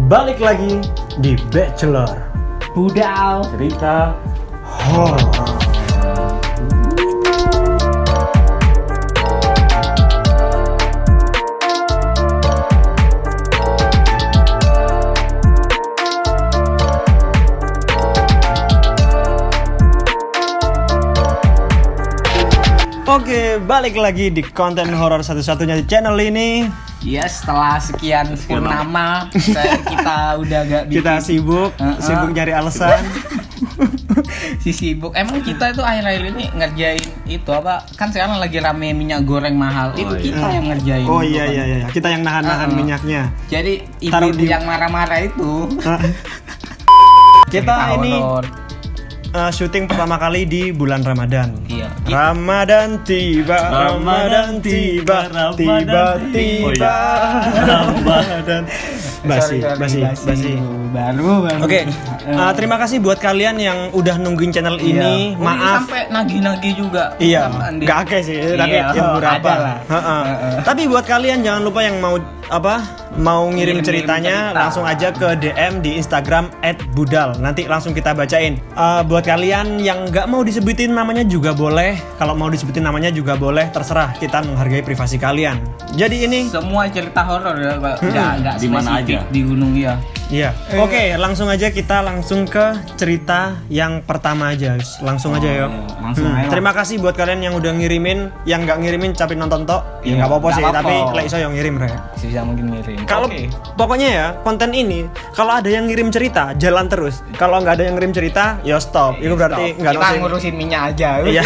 balik lagi di Bachelor Budal cerita Horor. Oke, balik lagi di konten horor satu-satunya di channel ini. ya setelah sekian purnama kita udah gak bikin. Kita sibuk nyari alasan. Si sibuk. Emang kita itu akhir-akhir ini ngerjain itu apa? Kan sekarang lagi rame minyak goreng mahal. Itu kita yang ngerjain. Oh iya. Kita yang nahan minyaknya. Jadi ibu yang marah-marah itu. Kita ini syuting pertama kali di bulan Ramadan. Iya. Ramadan tiba. Tiba-tiba. Ramadan. Basi. Baru. Oke. Terima kasih buat kalian yang udah nungguin channel ini. Maaf. Sampai nagih-nagih juga. Iya. Gak akeh sih, tapi yang berapa. Tapi buat kalian jangan lupa yang mau ngirim ceritanya langsung aja ke DM di Instagram @budal. Nanti langsung kita bacain. Buat kalian yang nggak mau disebutin namanya juga boleh. Kalau mau disebutin namanya juga boleh. Terserah, kita menghargai privasi kalian. Jadi ini semua cerita horor ya, nggak di mana aja di gunung ya. Iya. Oke, langsung aja kita langsung ke cerita yang pertama aja. Langsung aja yuk. Langsung aja. Terima kasih buat kalian yang udah ngirimin. Yang nggak ngirimin capek nonton tok. Ya nggak apa-apa sih, tapi like iso yang ngirim re. Bisa mungkin ngirim. Kalau pokoknya ya konten ini kalau ada yang ngirim cerita jalan terus. Kalau nggak ada yang ngirim cerita ya stop. Itu berarti nggak kita ngurusin minyak aja. Iya.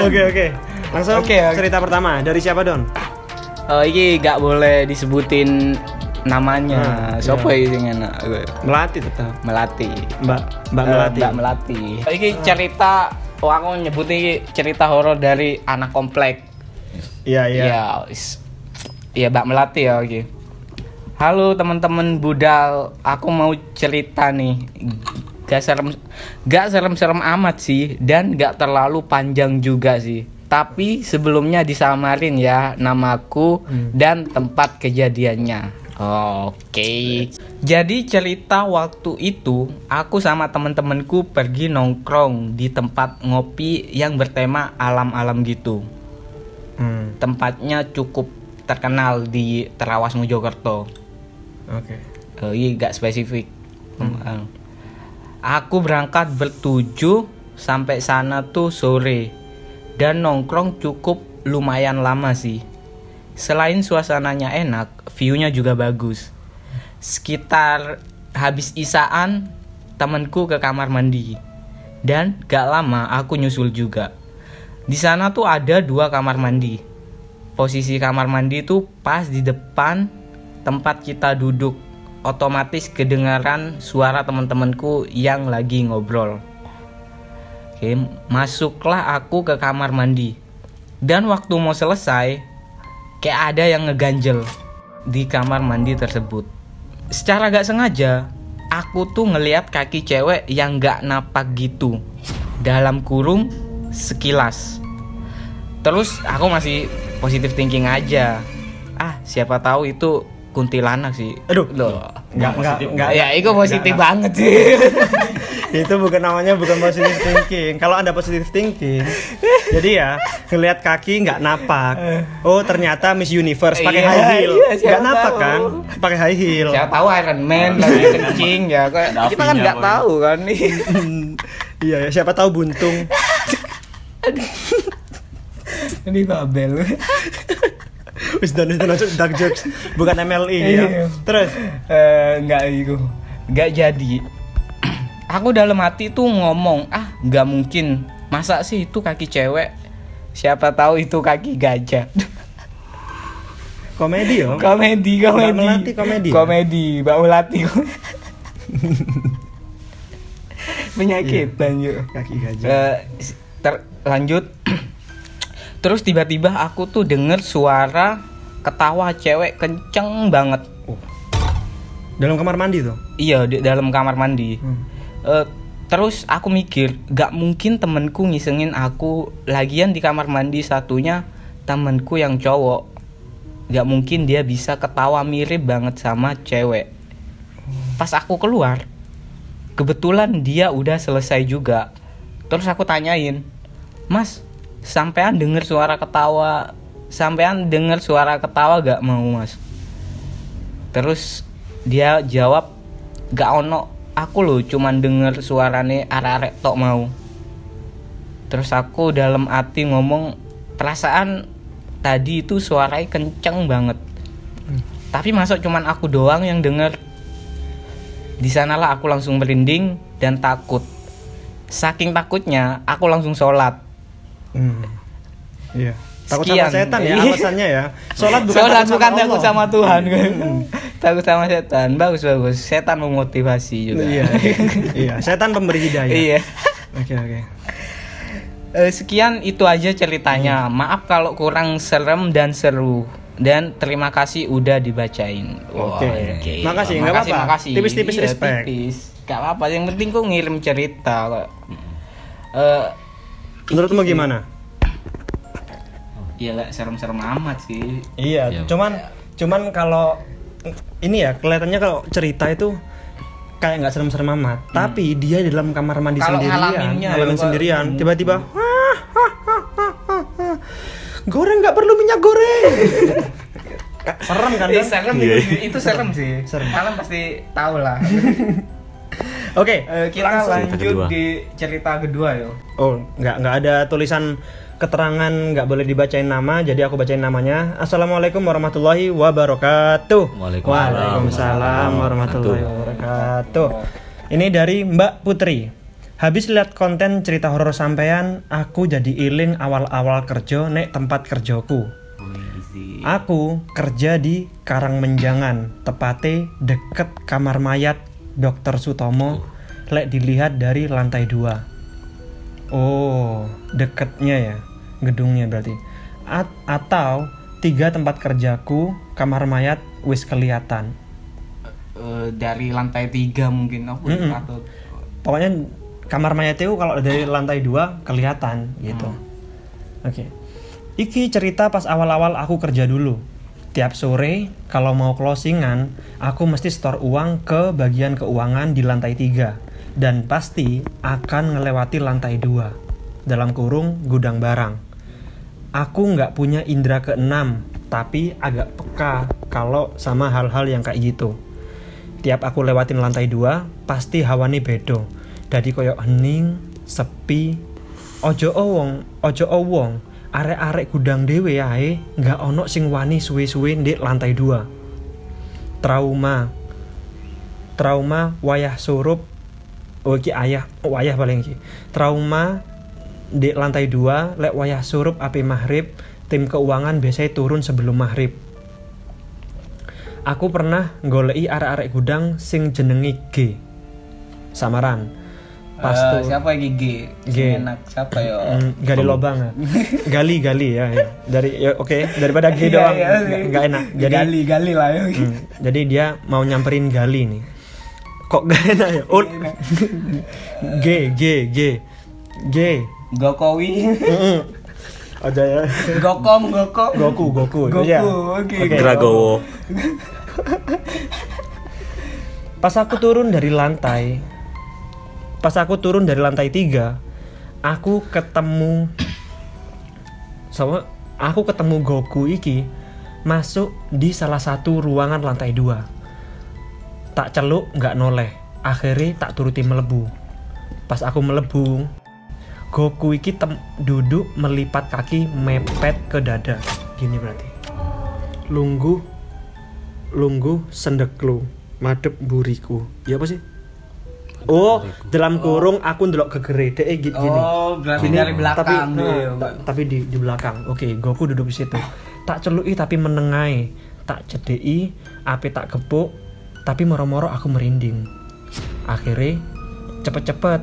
Oke. Langsung cerita pertama dari siapa Don? Ini nggak boleh disebutin namanya. Siapa yang enak? Melati tetap. Melati. Mbak Melati. Ini cerita. Aku nyebut ini cerita horor dari anak komplek. Iya. Iya, Mbak Melati ya. Oke. Halo teman-teman budal, aku mau cerita nih. Gak serem-serem amat sih, dan gak terlalu panjang juga sih. Tapi sebelumnya disamarin ya namaku dan tempat kejadiannya. Oke. Jadi cerita waktu itu aku sama teman-temanku pergi nongkrong di tempat ngopi yang bertema alam-alam gitu. Tempatnya cukup terkenal di Terawas Mojokerto. Oke. Iya gak spesifik. Aku berangkat bertujuh sampai sana tuh sore. Dan nongkrong cukup lumayan lama sih. Selain suasananya enak, view-nya juga bagus. Sekitar habis isaan, temanku ke kamar mandi. Dan gak lama aku nyusul juga. Di sana tuh ada 2 kamar mandi. Posisi kamar mandi tuh pas di depan tempat kita duduk. Otomatis kedengaran suara teman-temanku yang lagi ngobrol. Oke, masuklah aku ke kamar mandi. Dan waktu mau selesai, kayak ada yang ngeganjel di kamar mandi tersebut. Secara gak sengaja, aku tuh ngelihat kaki cewek yang gak napak gitu. Dalam kurung sekilas. Terus aku masih positive thinking aja. Siapa tahu itu kuntilanak sih. Aduh, loh. Enggak. Ya, itu positif banget sih. Itu bukan positive thinking. Kalau Anda positive thinking, jadi ya ngelihat kaki nggak napak. Oh, ternyata Miss Universe pakai high heel. Nggak napak kan? Pakai high heel. Siapa tahu Iron Man lagi kencing ya. Kita kan nggak tahu kan nih. Iya, siapa tahu buntung. Ini babel. Wis dan itu dark jokes, bukan MLI ya. Terus enggak itu. Enggak jadi. Aku dalam hati tuh ngomong, enggak mungkin. Masa sih itu kaki cewek? Siapa tahu itu kaki gajah. Komedi yo. Komedi. Mbak Melati komedi. Komedi, Mbak Melati. Penyakitan yuk. Kaki gajah. Lanjut. Terus tiba-tiba aku tuh denger suara ketawa cewek kenceng banget. Dalam kamar mandi tuh? Iya, di dalam kamar mandi. Terus aku mikir, gak mungkin temenku ngisengin aku. Lagian di kamar mandi satunya temenku yang cowok. nggak mungkin dia bisa ketawa mirip banget sama cewek. Pas aku keluar, kebetulan dia udah selesai juga. Terus aku tanyain, "Mas, sampean dengar suara ketawa gak mau, Mas?" Terus dia jawab, "Gak ono, aku loh cuman denger suarane arek-arek tok mau." Terus aku dalam hati ngomong, perasaan tadi itu suaranya kenceng banget. Tapi masuk cuman aku doang yang denger. Di sanalah aku langsung merinding dan takut. Saking takutnya, aku langsung sholat. Iya. Takut Sekian. sama setan ya alasannya ya. Sholat bukan takut sama Tuhan. Takut sama setan. Bagus. Setan memotivasi juga. Iya. Iya, setan pemberi hidayah. Iya. Oke. Sekian itu aja ceritanya. Maaf kalau kurang serem dan seru. Dan terima kasih udah dibacain. Oke. Makasih, nggak apa-apa. Makasih. Tipis-tipis Iya, respect. Tipis. Gak apa-apa. Yang penting kok ngirim cerita kok. Menurutmu gimana? Iya, gak serem-serem amat sih. Iya, cuman kalau ini ya kelihatannya kalau cerita itu kayak nggak serem-serem amat. Tapi dia di dalam kamar mandi Kalau ngalamin ya, sendirian, tiba-tiba goreng nggak perlu minyak goreng. Serem kan? Serem itu serem sih. Kalian pasti tahu lah. Oke, Kita lanjut di cerita kedua yo. Oh, nggak ada tulisan keterangan nggak boleh dibacain nama, jadi aku bacain namanya. Assalamualaikum warahmatullahi wabarakatuh. Waalaikumsalam warahmatullahi wabarakatuh. Ini dari Mbak Putri. Habis lihat konten cerita horor sampean, aku jadi iling awal-awal kerja nek tempat kerjaku. Aku kerja di Karangmenjangan, tepate deket kamar mayat Dr. Sutomo. Lek dilihat dari lantai 2. Oh, deketnya ya, gedungnya berarti. Atau 3 tempat kerjaku, kamar mayat wis kelihatan. Dari lantai 3 mungkin aku atau Pokoknya kamar mayat itu kalau dari lantai 2 kelihatan gitu. Oke. Iki cerita pas awal-awal aku kerja dulu. Tiap sore kalau mau closingan, aku mesti store uang ke bagian keuangan di lantai 3 dan pasti akan ngelewati lantai 2. Dalam kurung gudang barang. Aku nggak punya indera keenam, tapi agak peka kalau sama hal-hal yang kayak gitu. Tiap aku lewatin lantai 2, pasti hawanya bedo. Dadi koyo hening, sepi, ojo owong, arek-arek gudang dhewe ae, nggak ono sing wani suwe-suwe ndek lantai 2. Trauma wayah surup. Oh iki wayah paling iki. Trauma di lantai 2 lek wayah surup api maghrib, tim keuangan biasanya turun sebelum maghrib. Aku pernah goleki arek-arek gudang sing jenengi G. Samaran. Pas tuh siapa yang G? Enak siapa yo? Gali lobang. Gali ya. Dari oke, daripada G doang enggak enak. Jadi gali lah ya. Jadi dia mau nyamperin Gali nih. Kok gak enak ya? G. Gokowi. Aja ya. Goku. Iya. Oke. Dragowo. Pas aku turun dari lantai 3, aku ketemu Goku iki masuk di salah satu ruangan lantai 2. Tak celuk nggak noleh, akhirnya tak turuti melebu. Pas aku melebu, Goku iki duduk melipat kaki mepet ke dada. Gini berarti. Lungguh sendeklu, madep buriku. Ya apa sih? Oh, dalam kurung aku ndelok gegere dek gini. Oh, berarti dari belakang. Tapi di belakang. Oke, Goku duduk di situ. Tak celuki tapi menengai. Tak cedeki, ape tak gepuk, tapi moro-moro aku merinding. Akhirnya cepet-cepet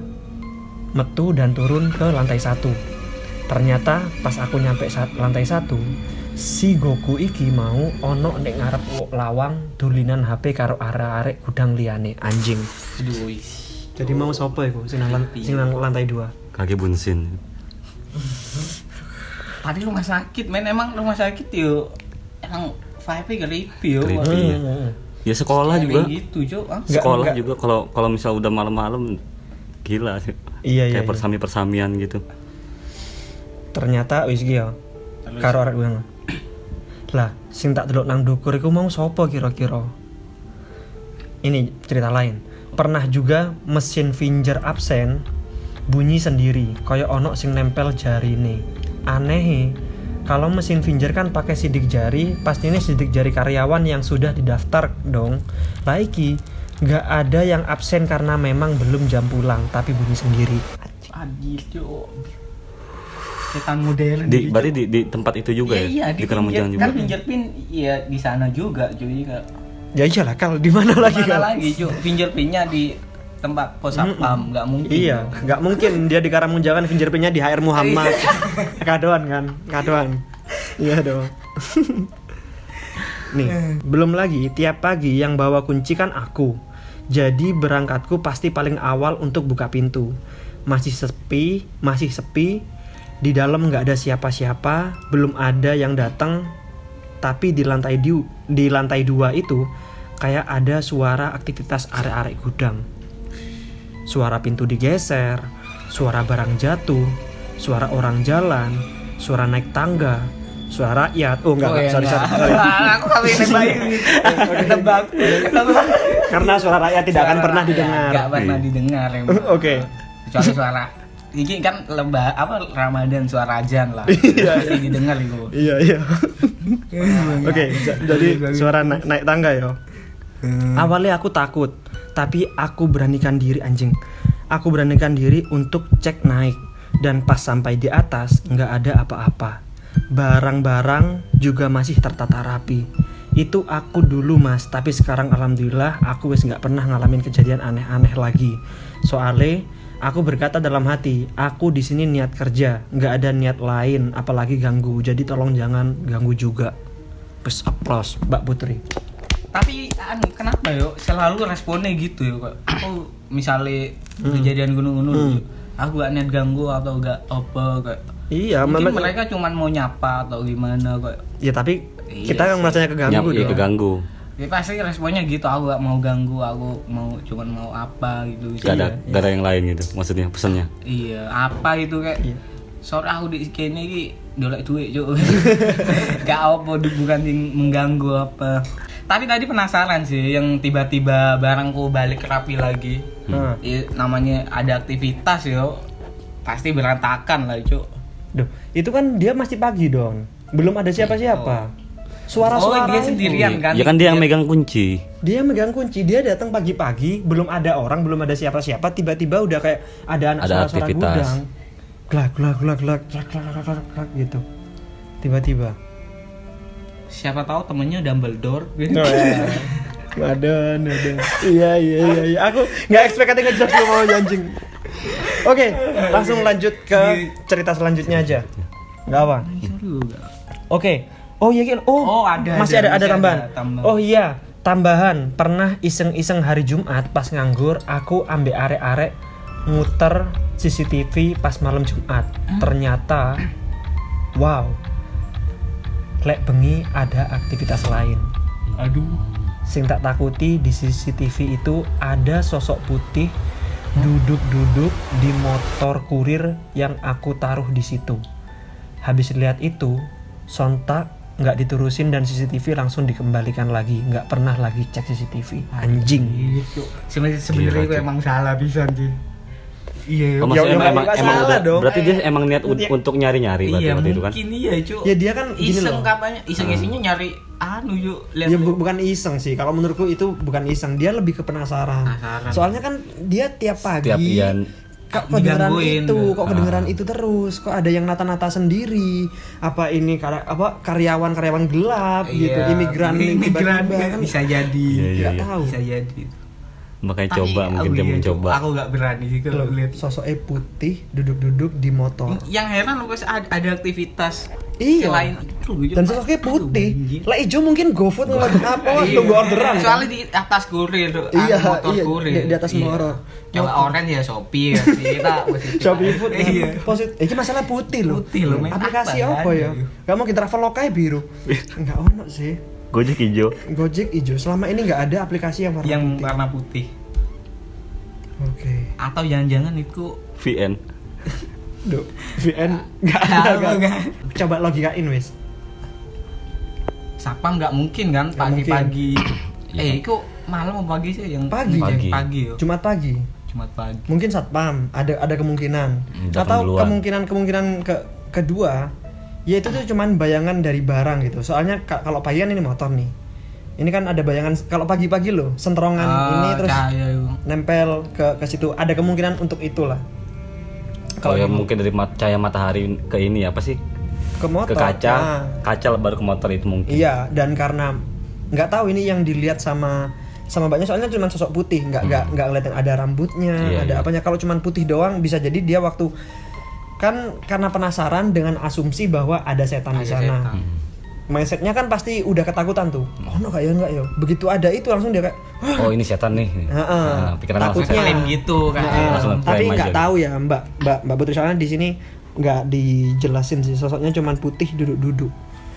metu dan turun ke lantai 1. Ternyata pas aku nyampe lantai 1, si Goku iki mau ono nek ngarep lawang dulinan HP karo arek-arek gudang liyane, anjing. Jadi mau sopo iku sing nang lantai 2? Kaki bunsin. Tadi rumah sakit, men, emang rumah sakit yo emang vibe creepy yo. Creepy, iya. Ya sekolah juga. Gitu, Cuk. Sekolah juga kalau misal udah malam-malam gila sih. Iya. Kayak persami-persamian gitu. Ternyata wis iki ya. Karo arek gue. Lah, sing tak delok nang dukur iku mau sapa kira-kira? Ini cerita lain. Pernah juga mesin finger absen bunyi sendiri, kayak ono sing nempel jarine. Aneh. Kalau mesin finger kan pakai sidik jari, pasti ini sidik jari karyawan yang sudah didaftar dong. Lah iki nggak ada yang absen karena memang belum jam pulang, tapi bunyi sendiri. Anjir, Cuk. Setan modern. Berarti di tempat itu juga iya, di Keramajang juga. Kan fingerprint ya di sana juga, cuy. Ya iyalah, kalau di mana lagi kan? Cuy? Fingerprintnya di tempat pos satpam, nggak mungkin. Iya, nggak mungkin dia di Karamunjangan fingerprintnya di HR Muhammad. Kadoan kan, kadoan. Iya dong. Nih, belum lagi tiap pagi yang bawa kunci kan aku. Jadi berangkatku pasti paling awal untuk buka pintu. Masih sepi. Di dalam nggak ada siapa-siapa, belum ada yang datang. Tapi di lantai 2 itu kayak ada suara aktivitas arek-arek gudang. Suara pintu digeser, suara barang jatuh, suara orang jalan, suara naik tangga, suara rakyat. Oh enggak, sorry. Aku kawin nebak. Karena suara rakyat tidak akan pernah didengar. Enggak pernah didengar. Oke. Kecuali suara ini kan Ramadan, suara azan lah. Pasti didengar itu. Iya. Oke, jadi suara naik tangga ya. Awalnya aku takut, tapi aku beranikan diri anjing. Aku beranikan diri untuk cek naik. Dan pas sampai di atas nggak ada apa-apa. Barang-barang juga masih tertata rapi. Itu aku dulu mas, tapi sekarang alhamdulillah aku wis nggak pernah ngalamin kejadian aneh-aneh lagi. Soalnya aku berkata dalam hati, aku di sini niat kerja, nggak ada niat lain, apalagi ganggu. Jadi tolong jangan ganggu juga. Plus applause Mbak Putri. Tapi kenapa yo selalu responnya gitu yo? Aku misalnya kejadian gunung-gunung, aku gak niat ganggu atau gak apa kayak. Iya, mungkin mereka cuma mau nyapa atau gimana kayak. Ya tapi kita yang merasanya keganggu dong. Iya, keganggu. Ya pasti responnya gitu, aku gak mau ganggu, aku cuman mau apa gitu. Gak ada yang lain gitu, maksudnya pesannya. Iya, apa itu kayak. Iya. Sore aku di kene iki dolek duit, Cuk. Gak apa bukan mengganggu apa. Tapi tadi penasaran sih yang tiba-tiba barangku balik rapi lagi. Namanya ada aktivitas yo. Pasti berantakan lah, Cuk. Duh, itu kan dia masih pagi dong. Belum ada siapa-siapa. Suara-suara dia sendirian kan. Ya kan dia yang megang kunci. Dia megang kunci, dia datang pagi-pagi, belum ada orang, belum ada siapa-siapa, tiba-tiba udah kayak ada anak suara-suara gudang. Glak gitu. Tiba-tiba. Siapa tahu temennya Dumbledore gitu. Oh, ya. Ada. Iya. Aku nggak expect ada ngejok lu mau anjing. Oke, langsung lanjut ke cerita selanjutnya aja. Nggak apa. Oke. Oh iya, masih ada tambahan. Oh iya, tambahan. Pernah iseng-iseng hari Jumat pas nganggur, aku ambek arek-arek muter CCTV pas malam Jumat. Ternyata wow. Lek bengi ada aktivitas lain. Aduh. Sing tak takuti di CCTV itu ada sosok putih duduk-duduk di motor kurir yang aku taruh di situ. Habis lihat itu, sontak nggak diterusin dan CCTV langsung dikembalikan lagi. Nggak pernah lagi cek CCTV. Anjing. Sebenarnya gue emang salah bisa sih. Iya, emang dong. Berarti dia emang niat untuk nyari-nyari berarti itu kan. Iya, Cuk. Ya dia kan iseng katanya, iseng-isengnya nyari yuk. Ya bukan iseng sih. Kalau menurutku itu bukan iseng, dia lebih ke penasaran. Soalnya kan dia tiap pagi kok kedengeran itu terus, kok ada yang nata-nata sendiri. Apa ini karyawan gelap gitu, imigran tiba-tiba kan bisa jadi. Enggak tahu. Bisa jadi. Makanya coba mungkin dia mencoba. Aku gak berani sih kalau lihat sosoknya putih duduk-duduk di motor. Yang heran Lukas ada aktivitas selain itu. Dan sosoknya putih. Lah ijo mungkin GoFood tunggu orderan. Soalnya di atas kurir motor kurir. Di atas motor. Yang orange ya Shopee ya. Kita Shopee Food. Positif. Iki masalah putih loh. Aplikasi apa ya? Gak mungkin Traveloka biru. Enggak ono sih. Gojek hijau. Gojek hijau. Selama ini nggak ada aplikasi yang warna putih. Oke. Atau jangan-jangan itu VN. Duh, VN nggak ada. Coba logikain wis. Sapam nggak mungkin kan pagi-pagi. Kok malam apa pagi sih yang Pagi. Pagi. Jumat pagi. Mungkin satpam, ada kemungkinan. Datang Atau duluan. kemungkinan kedua, ya itu tuh cuman bayangan dari barang gitu. Soalnya kalau pagi kan ini motor nih. Ini kan ada bayangan kalau pagi-pagi loh, senterongan ini terus nempel ke situ. Ada kemungkinan untuk itulah. Kalau ya mungkin dari cahaya matahari ke ini apa sih? Ke motor. Ke kaca, kaca baru ke motor itu mungkin. Iya, dan karena nggak tahu ini yang dilihat sama banyak, soalnya cuma sosok putih, nggak ngeliatin ada rambutnya, ada apanya. Kalau cuma putih doang bisa jadi dia waktu kan karena penasaran dengan asumsi bahwa ada setan di sana. Mindsetnya kan pasti udah ketakutan tuh. Oh no kayak enggak ya. Begitu ada itu langsung dia kayak oh ini setan nih. Pikiran takutnya gitu kan. Tapi nggak tahu ya Mbak Putri, soalnya di sini nggak dijelasin sih, sosoknya cuma putih duduk-duduk.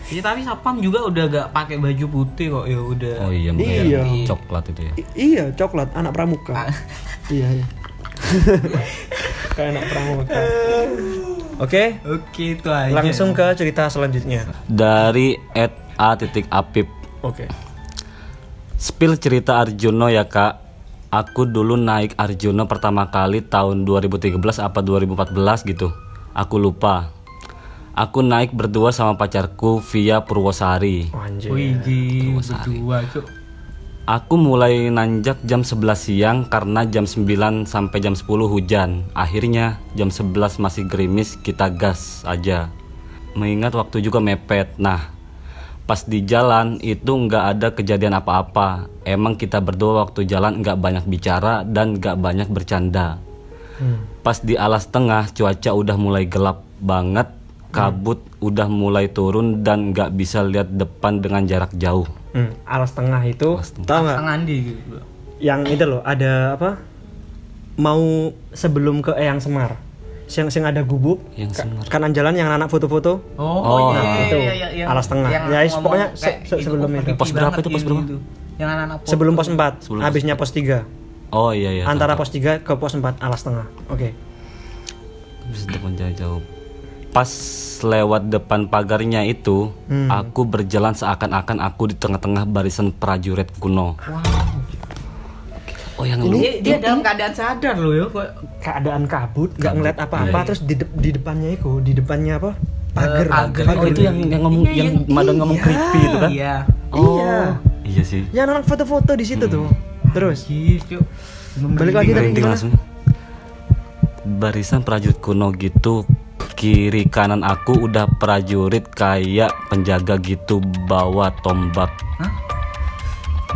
Iya, tapi Sapam juga udah gak pakai baju putih kok, ya udah. Oh iya, iya. Coklat itu ya. Iya, coklat, anak pramuka. Iya. Kayak anak pramuka. Oke, itu aja. langsung ke cerita selanjutnya. Dari @a.apip. Oke. Spill cerita Arjuno ya kak. Aku dulu naik Arjuno pertama kali tahun 2013 apa 2014 gitu. Aku lupa. Aku naik berdua sama pacarku via Purwosari. Wih, berdua cuk. Aku mulai nanjak jam 11 siang karena jam 9 sampai jam 10 hujan. Akhirnya jam 11 masih gerimis, kita gas aja. Mengingat waktu juga mepet. Nah, pas di jalan itu nggak ada kejadian apa-apa. Emang kita berdua waktu jalan nggak banyak bicara dan nggak banyak bercanda. Pas di alas tengah cuaca udah mulai gelap banget. Kabut udah mulai turun dan nggak bisa lihat depan dengan jarak jauh. Alas tengah itu, tahu nggak? Gitu. Yang itu loh, ada apa? Mau sebelum ke Eyang Semar, yang ada gubuk, kanan jalan yang anak foto-foto. Itu iya. alas tengah. Ya, pokoknya sebelum itu. Pos berapa itu? Pos berapa? Yang anak foto. Sebelum pos 4, habisnya pos 3. Oh iya. Antara pos 3 ke pos 4 alas tengah. Oke. Bisa depan jauh. Pas lewat depan pagarnya itu, aku berjalan seakan-akan aku di tengah-tengah barisan prajurit kuno. Oh yang dia dalam keadaan sadar loh ya. Keadaan kabut, nggak ngeliat apa-apa, terus di depannya itu, di depannya apa? Pagar. Oh itu yang ngomong, yang madon ngomong creepy itu kan? Iya. Iya sih. Yang anak foto-foto di situ tuh. Terus balik lagi tadi gimana? Langsung. Barisan prajurit kuno gitu. Kiri kanan aku udah prajurit kayak penjaga gitu bawa tombak. Hah?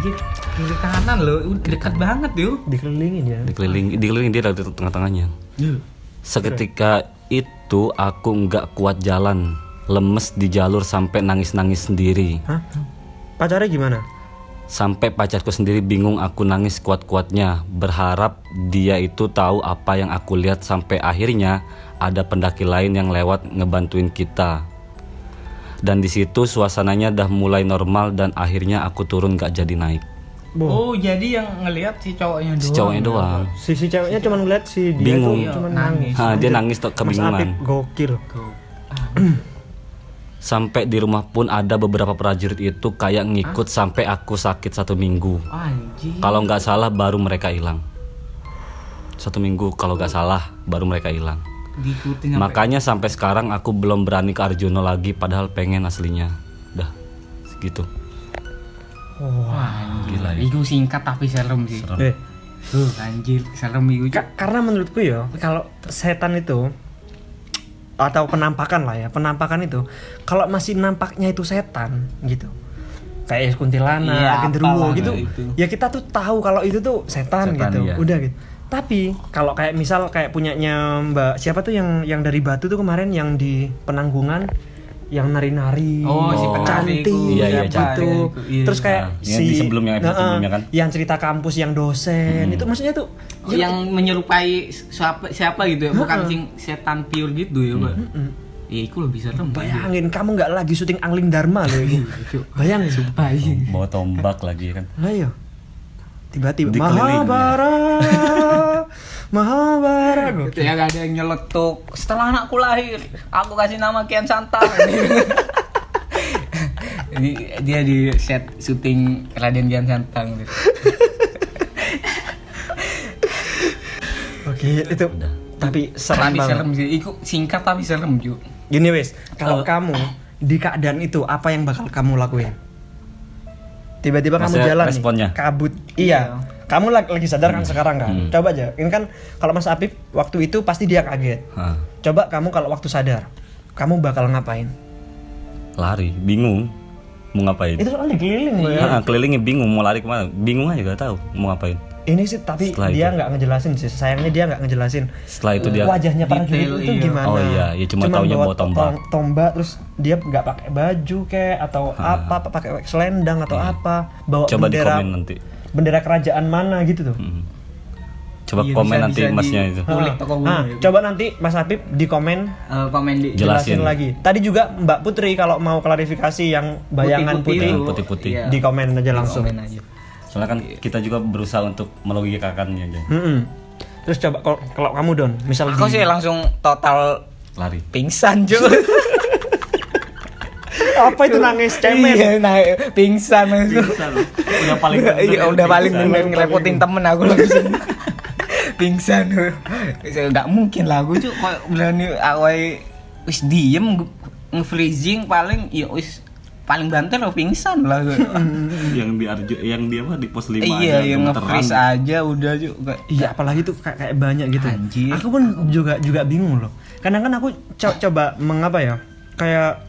Kiri kanan loh, dekat banget yuk. Dikelilingin ya. Dikelilingin dia dari tengah-tengahnya. Seketika itu aku nggak kuat jalan, lemes di jalur sampai nangis-nangis sendiri. Hah? Pacarnya gimana? Sampai pacarku sendiri bingung, aku nangis kuat-kuatnya, berharap dia itu tahu apa yang aku lihat. Sampai akhirnya ada pendaki lain yang lewat ngebantuin kita. Dan di situ suasananya udah mulai normal dan akhirnya aku turun gak jadi naik. Oh, jadi yang ngelihat si cowoknya doang. Si cowoknya doang. Si ceweknya cuma ngeliat si dia bingung. Tuh cuma nangis. Dia nangis tuh kebingungan. Mas Apip gokil. Sampai di rumah pun ada beberapa prajurit itu kayak ngikut sampai aku sakit 1 minggu. Kalau nggak salah baru mereka hilang. 1 minggu kalau nggak salah baru mereka hilang. Makanya sampai sekarang aku belum berani ke Arjuno lagi, padahal pengen aslinya. Dah segitu. Gila ya. Itu singkat tapi serem sih. Anjir, serem itu. Karena menurutku ya, kalau setan itu atau penampakan lah ya, penampakan itu kalau masih nampaknya itu setan gitu, kayak kuntilanak, genderuwo gitu, ya kita tuh tahu kalau itu tuh setan gitu, iya. Udah gitu. Tapi kalau kayak misal kayak punyanya Mbak siapa tuh yang dari Batu tuh kemarin yang di Penanggungan yang nari-nari, si penari cantik, iya, gitu. Iya. Terus kayak si sebelumnya kan, yang cerita kampus yang dosen itu maksudnya tuh yang menyerupai siapa gitu ya, bukan sing setan pure gitu ya, Pak. Ya iku lebih serem. Bayangin kamu nggak lagi syuting Angling Dharma loh itu. Bayangin sumpah. Bawa tombak lagi kan. Lah ya. Tiba-tiba Dikeliling, Mahabharata. Gokil. Ya gak ada yang nyeletuk. Setelah anakku lahir, aku kasih nama Kian Santang. Dia di set syuting Raden Kian Santang. Oke, itu tapi serem Tapi banget. serem sih. Iku singkat tapi serem juga. Gini wes, kalau kamu di keadaan itu apa yang bakal kamu lakuin? Tiba-tiba kamu Maksudnya jalan responnya? nih, kabut. Iya. Kamu lagi sadar kan sekarang kan? Coba aja. Ini kan kalau Mas Apip waktu itu pasti dia kaget. Coba kamu kalau waktu sadar, kamu bakal ngapain? Lari, bingung mau ngapain. Itu soalnya keliling loh ya. Kelilingnya bingung mau lari kemana, bingung aja gak tahu mau ngapain. Ini sih tapi Setelah dia itu. nggak ngejelasin sih. Sayangnya dia nggak ngejelasin. Setelah itu dia Wajahnya prajurit detail, itu iya. gimana? Oh iya, ya cuma taunya bawa tombak. Tombak terus dia nggak pakai baju kayak atau apa, pakai selendang atau apa, bawa Coba di bendera. komen nanti. Bendera kerajaan mana gitu tuh. Coba Iya, komen bisa- nanti bisa masnya itu. Kulik toko gunung Nah, ya. coba nanti Mas Apip di komen Komen di Jelasin. jelasin lagi. Tadi juga Mbak Putri kalau mau klarifikasi yang bayangan putih, itu. putih-putih. Iya. di komen aja langsung. Komen aja. Soalnya kan kita juga berusaha untuk melogikakannya aja. Terus coba kalau kamu Don, misal Aku sih langsung total Lari. pingsan cuy. apa itu nangis cemen? Iya, pingsan langsung. Udah paling Iya, udah paling bener ngerepotin temen aku langsung. Pingsan. Enggak mungkin lah aku cuy koyo berani awake wis diem nge-freezing paling ya wis paling banter lo pingsan lah. yang di apa di pos 5 Iya, aja yang gemeteran. nge-freeze aja udah juga. Iya, apalagi tuh kayak banyak gitu. Anjir. Aku pun juga bingung loh. Kadang kan aku coba mengapa ya? Kayak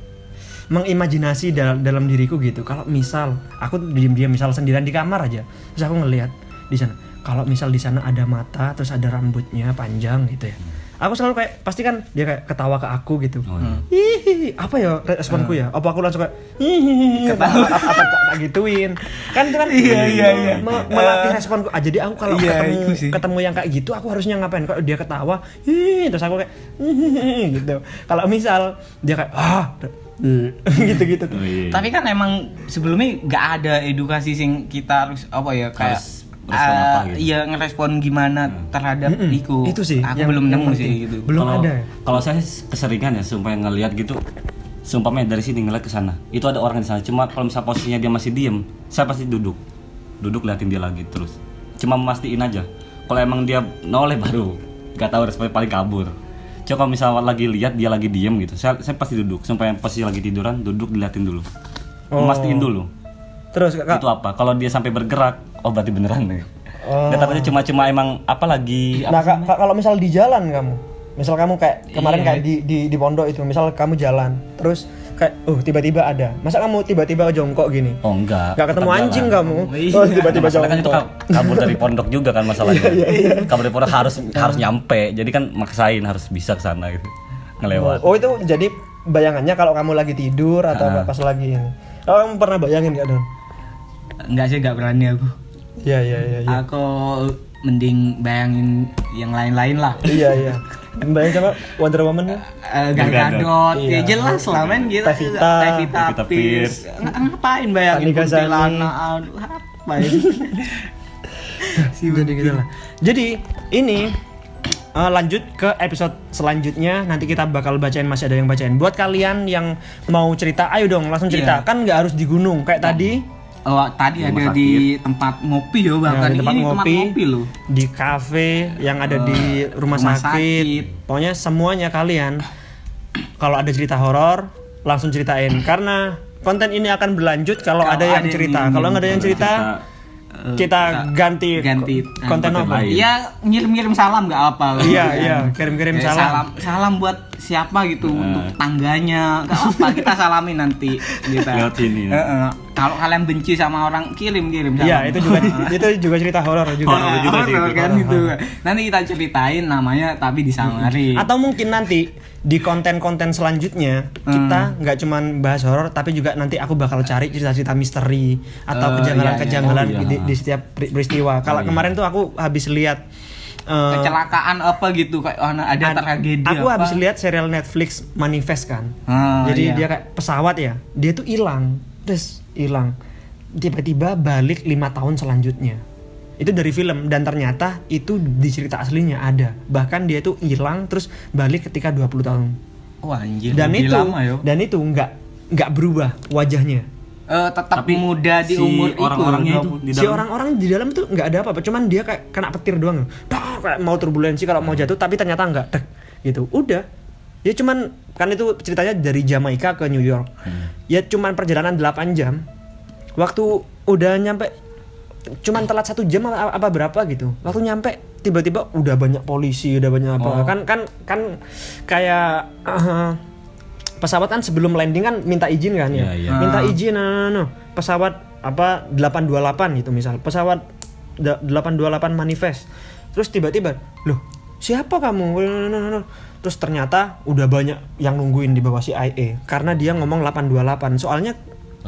mengimajinasi dalam diriku gitu. Kalau misal aku diam-diam misal sendirian di kamar aja, terus aku ngelihat di sana. Kalau misal di sana ada mata, terus ada rambutnya panjang gitu ya. Aku selalu kayak pasti kan dia kayak ketawa ke aku gitu. Oh, iya. Hihi, apa ya responku ya? Apa aku langsung kayak hihi, apa tak gituin? Kan itu kan Iya. melatih responku. Jadi aku kalau Iya, itu sih. ketemu yang kayak gitu aku harusnya ngapain? Kalau dia ketawa, hihi, terus aku kayak hihi, gitu. Kalau misal dia kayak gitu-gitu tuh. Oh, iya. Tapi kan emang sebelumnya nggak ada edukasi sing kita harus apa ya kayak Harus respon apa gitu. Iya ngerespon gimana terhadap iku. Itu sih Aku yang- belum yang nemu penting. sih gitu. Belum Kalau- ada. Kalau saya keseringan ya sumpah ngelihat gitu. Sumpahnya dari sini ngeliat ke sana. Itu ada orang di sana. Cuma kalau misal posisinya dia masih diem, saya pasti duduk. Duduk liatin dia lagi terus. Cuma mastiin aja. Kalau emang dia noleh baru nggak tahu responnya paling kabur. Coba kalau misal lagi lihat dia lagi diem gitu, saya pasti duduk. Sumpah yang posisi lagi tiduran, duduk diliatin dulu. Mastiin dulu. Terus Kak, Itu apa? Kalau dia sampai bergerak, oh berarti beneran nih. Oh. Nggak takutnya cuma emang apa lagi? nah Kak, kalau misal di jalan kamu, misal kamu kayak kemarin kayak di pondok itu, misal kamu jalan, terus kayak tiba-tiba ada, masa kamu tiba-tiba jongkok gini? Oh enggak. Gak ketemu tetap anjing jalan. kamu, Iya. tiba-tiba Masalahnya kan itu jongkok. kabur dari pondok juga kan masalahnya. Kabur dari pondok harus nyampe. Jadi kan maksain harus bisa ke sana gitu. Ngelewat. Oh itu jadi bayangannya kalau kamu lagi tidur atau pas lagi ini. Kalau kamu pernah bayangin gak Don? Enggak sih nggak berani aku. Iya. Aku mending bayangin yang lain-lain lah. Iya. Bayangin coba Wonder Woman ya? Gal Gadot, Iya. ya jelas lah men gitu. Pevita Pevita Pierce. Ngapain bayangin Anika Zani. kuntilanak? Aduh, apa ya? Jadi gitu lah. Jadi ini lanjut ke episode selanjutnya, nanti kita bakal bacain, masih ada yang bacain. Buat kalian yang mau cerita, ayo dong langsung cerita. Iya. Kan nggak harus di gunung kayak tadi. Oh, tadi Rumah ada di tempat ngopi ya bahkan di tempat ini ngopi, tempat ngopi loh. di kafe yang ada di rumah rumah sakit. sakit. Pokoknya semuanya kalian kalau ada cerita horor langsung ceritain, karena konten ini akan berlanjut kalau Kalau ada yang ada cerita. yang Kalau nggak ada yang cerita, kita ganti konten apa? lain. Ya ngirim-ngirim salam nggak apa. Iya, kirim-kirim Ya, salam. salam buat siapa gitu untuk tangganya. Nggak apa, kita salamin nanti kita. Lewat sini ya. Kalau kalian benci sama orang kirim salam. Iya, itu juga cerita horor juga. Horor juga sih Horor itu. kan itu. Nanti kita ceritain namanya tapi disamarin. Atau mungkin nanti di konten-konten selanjutnya kita nggak cuman bahas horor, tapi juga nanti aku bakal cari cerita-cerita misteri atau kejanggalan-kejanggalan iya. di setiap peristiwa. Kalau kemarin tuh aku habis lihat kecelakaan apa gitu kayak ada tragedi aku apa. habis lihat serial Netflix Manifest kan. Jadi Iya. dia kayak pesawat ya, dia tuh hilang, terus hilang, tiba-tiba balik 5 tahun selanjutnya. Itu dari film, dan ternyata itu di cerita aslinya ada. Bahkan dia tuh hilang terus balik ketika 20 tahun. Wah anjir, Dan lebih itu lama yo. dan itu nggak berubah wajahnya. Tetap Tapi muda di si umur orang-orangnya itu. itu di Si dalam orang-orang di dalam tuh nggak ada apa-apa, cuman dia kayak kena petir doang. Kayak mau turbulensi kalau mau jatuh, tapi ternyata nggak. Dek, gitu. Udah. Ya cuman kan itu ceritanya dari Jamaika ke New York. Ya cuman perjalanan 8 jam. Waktu udah nyampe cuman telat 1 jam apa berapa gitu. Waktu nyampe tiba-tiba udah banyak polisi, udah banyak apa. Kan kayak pesawat kan sebelum landing kan minta izin kan ya. Iya, iya. Minta izin pesawat apa 828 gitu misal. Pesawat 828 Manifest. Terus tiba-tiba, "Loh, siapa kamu?" Terus ternyata udah banyak yang nungguin di bawah CIA karena dia ngomong 828. Soalnya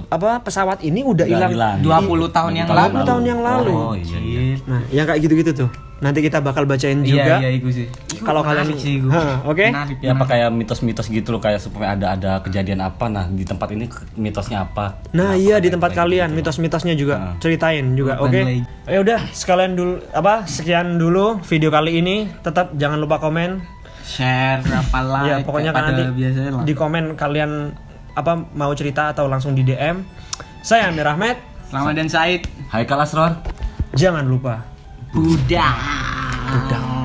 apa pesawat ini udah hilang 20 tahun yang 20 lalu. tahun yang lalu. Oh iya, iya. Nah, yang kayak gitu-gitu tuh. Nanti kita bakal bacain juga. Iya, itu sih. Kalau kalian oke? Ya apa kayak mitos-mitos gitu loh, kayak supaya ada kejadian apa, nah di tempat ini mitosnya apa. Nah, Kenapa iya di kayak tempat gitu. kalian mitos-mitosnya juga ceritain juga, oke? Lagi. Ya udah, sekalian dulu sekian dulu video kali ini. Tetap jangan lupa komen. Share apa like. Ya, pokoknya kan nanti biasanya lah. di komen kalian apa mau cerita atau langsung di DM. Saya Amir Ahmed. Selamat dan Said. Haikal Asror. Jangan lupa Budak. budak.